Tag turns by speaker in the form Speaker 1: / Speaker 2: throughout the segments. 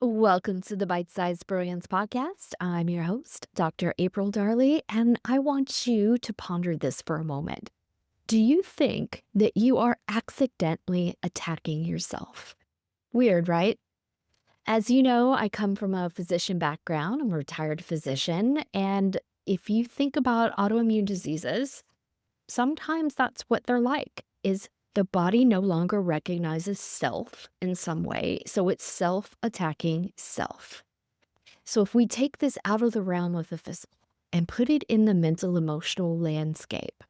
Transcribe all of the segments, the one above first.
Speaker 1: Welcome to the Bite-Sized Brilliance Podcast. I'm your host, Dr. April Darley, and I want you to ponder this for a moment. Do you think that you are accidentally attacking yourself? Weird, right? As you know, I come from a physician background. I'm a retired physician. And if you think about autoimmune diseases, sometimes that's what they're like, is the body no longer recognizes self in some way. So it's self-attacking self. So if we take this out of the realm of the physical and put it in the mental emotional landscape,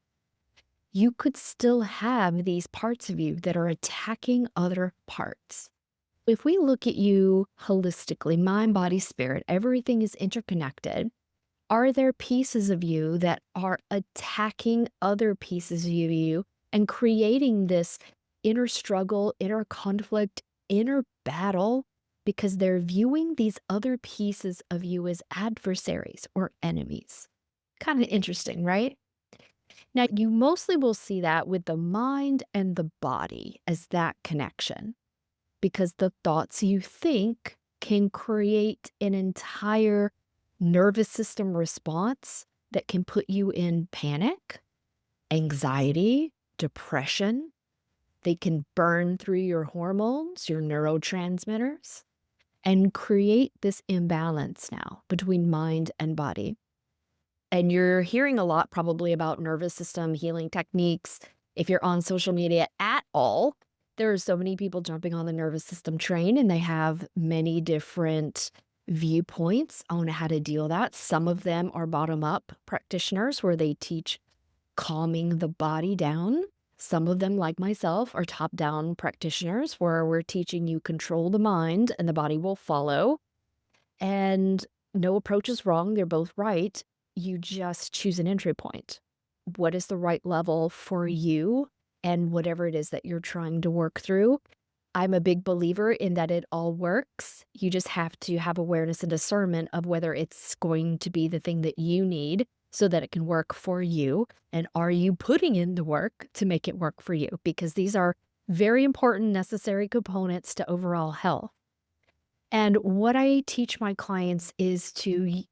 Speaker 1: you could still have these parts of you that are attacking other parts. If we look at you holistically, mind, body, spirit, everything is interconnected. Are there pieces of you that are attacking other pieces of you and creating this inner struggle, inner conflict, inner battle because they're viewing these other pieces of you as adversaries or enemies? Kind of interesting, right? Now, you mostly will see that with the mind and the body as that connection because the thoughts you think can create an entire nervous system response that can put you in panic, anxiety, depression. They can burn through your hormones, your neurotransmitters, and create this imbalance now between mind and body. And you're hearing a lot probably about nervous system healing techniques. If you're on social media at all, there are so many people jumping on the nervous system train, and they have many different viewpoints on how to deal with that. Some of them are bottom-up practitioners where they teach calming the body down. Some of them, like myself, are top-down practitioners where we're teaching you control the mind and the body will follow. And no approach is wrong. They're both right. You just choose an entry point. What is the right level for you and whatever it is that you're trying to work through? I'm a big believer in that it all works. You just have to have awareness and discernment of whether it's going to be the thing that you need so that it can work for you. And are you putting in the work to make it work for you? Because these are very important, necessary components to overall health. And what I teach my clients is to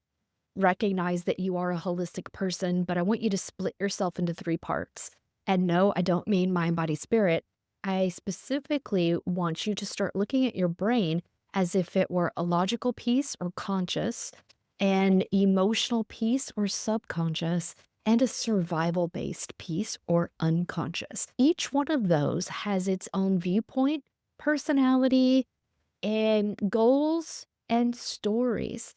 Speaker 1: recognize that you are a holistic person, but I want you to split yourself into three parts. And no, I don't mean mind, body, spirit. I specifically want you to start looking at your brain as if it were a logical piece or conscious, an emotional piece or subconscious, and a survival-based piece or unconscious. Each one of those has its own viewpoint, personality, and goals and stories.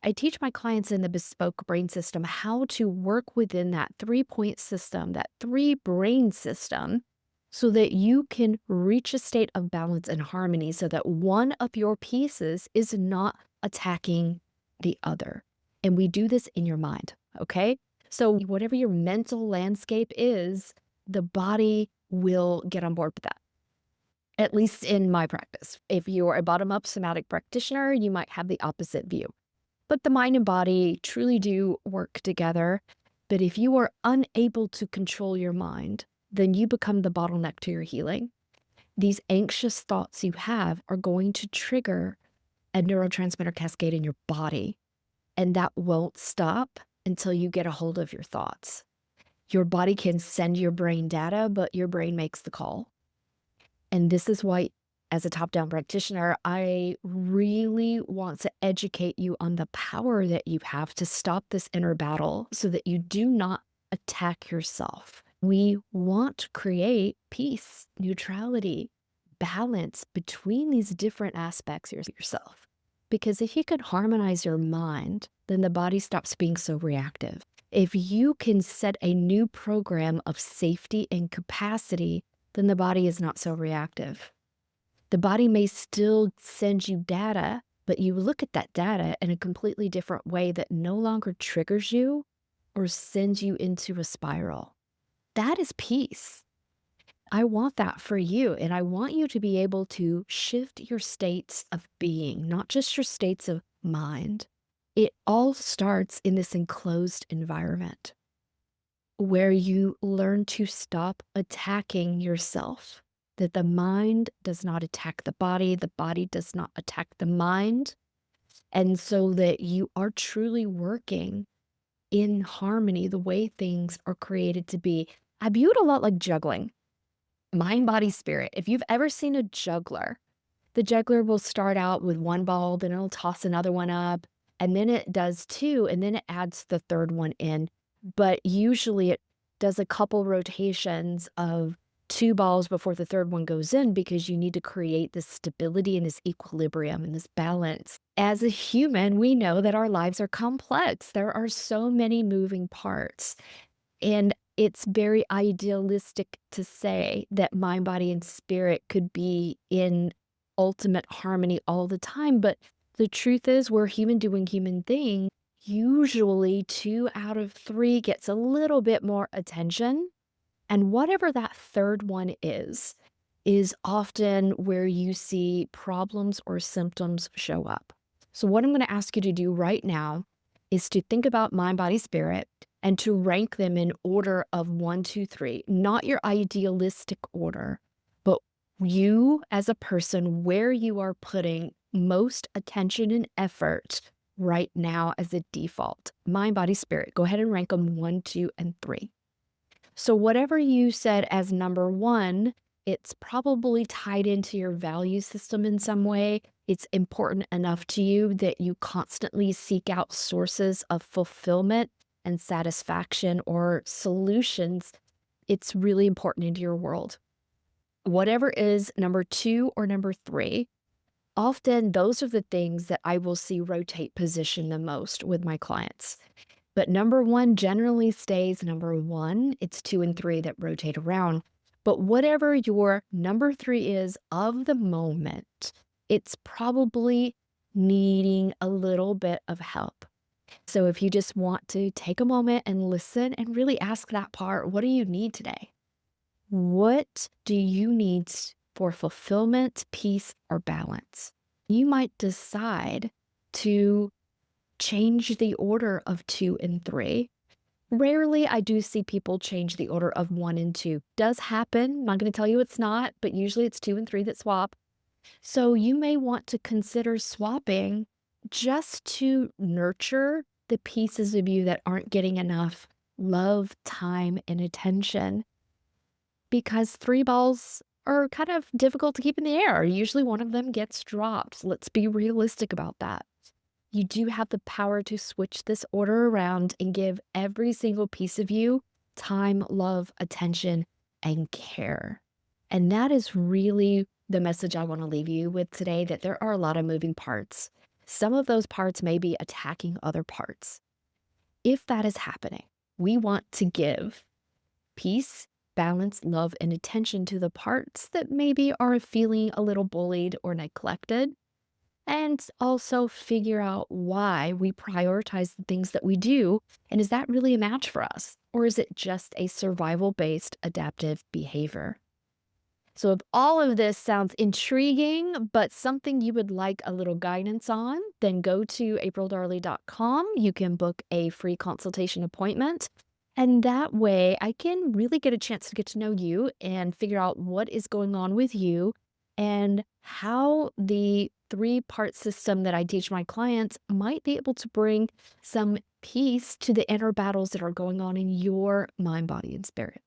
Speaker 1: I teach my clients in the Bespoke Brain system how to work within that three-point system, that three-brain system, so that you can reach a state of balance and harmony so that one of your pieces is not attacking the other. And we do this in your mind, okay? So whatever your mental landscape is, the body will get on board with that. At least in my practice. If you're a bottom-up somatic practitioner, you might have the opposite view. But the mind and body truly do work together. But if you are unable to control your mind, then you become the bottleneck to your healing. These anxious thoughts you have are going to trigger a neurotransmitter cascade in your body, and that won't stop until you get a hold of your thoughts. Your body can send your brain data, but your brain makes the call. And this is why, as a top-down practitioner, I really want to educate you on the power that you have to stop this inner battle so that you do not attack yourself. We want to create peace, neutrality, balance between these different aspects of yourself. Because if you can harmonize your mind, then the body stops being so reactive. If you can set a new program of safety and capacity, then the body is not so reactive. The body may still send you data, but you look at that data in a completely different way that no longer triggers you or sends you into a spiral. That is peace. I want that for you, and I want you to be able to shift your states of being, not just your states of mind. It all starts in this enclosed environment where you learn to stop attacking yourself. that the mind does not attack the body does not attack the mind, and so that you are truly working in harmony the way things are created to be. I view it a lot like juggling, mind, body, spirit. If you've ever seen a juggler, the juggler will start out with one ball, then it'll toss another one up, and then it does two, and then it adds the third one in. But usually it does a couple rotations of two balls before the third one goes in because you need to create this stability and this equilibrium and this balance. As a human, we know that our lives are complex. There are so many moving parts. And it's very idealistic to say that mind, body, and spirit could be in ultimate harmony all the time. But the truth is, we're human doing human things. Usually, 2 out of 3 gets a little bit more attention. And whatever that third one is often where you see problems or symptoms show up. So, what I'm going to ask you to do right now is to think about mind, body, spirit and to rank them in order of 1, 2, 3, not your idealistic order, but you as a person, where you are putting most attention and effort right now as a default. Mind, body, spirit. Go ahead and rank them 1, 2, and 3. So, whatever you said as number 1, it's probably tied into your value system in some way. It's important enough to you that you constantly seek out sources of fulfillment and satisfaction or solutions. It's really important into your world. Whatever is number 2 or number 3, often those are the things that I will see rotate position the most with my clients. But number 1 generally stays number 1. It's 2 and 3 that rotate around. But whatever your number 3 is of the moment, it's probably needing a little bit of help. So if you just want to take a moment and listen and really ask that part, what do you need today? What do you need for fulfillment, peace, or balance? You might decide to change the order of 2 and 3. Rarely I do see people change the order of 1 and 2. Does happen. I'm not going to tell you it's not, but usually it's 2 and 3 that swap. So you may want to consider swapping just to nurture the pieces of you that aren't getting enough love, time, and attention. Because 3 balls are kind of difficult to keep in the air. Usually one of them gets dropped. Let's be realistic about that. You do have the power to switch this order around and give every single piece of you time, love, attention, and care. And that is really the message I want to leave you with today, that there are a lot of moving parts. Some of those parts may be attacking other parts. If that is happening, we want to give peace, balance, love, and attention to the parts that maybe are feeling a little bullied or neglected. And also figure out why we prioritize the things that we do. And is that really a match for us? Or is it just a survival-based adaptive behavior? So if all of this sounds intriguing, but something you would like a little guidance on, then go to aprildarley.com. You can book a free consultation appointment. And that way I can really get a chance to get to know you and figure out what is going on with you and how the 3-part system that I teach my clients might be able to bring some peace to the inner battles that are going on in your mind, body, and spirit.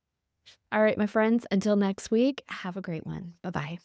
Speaker 1: All right, my friends, until next week, have a great one. Bye-bye.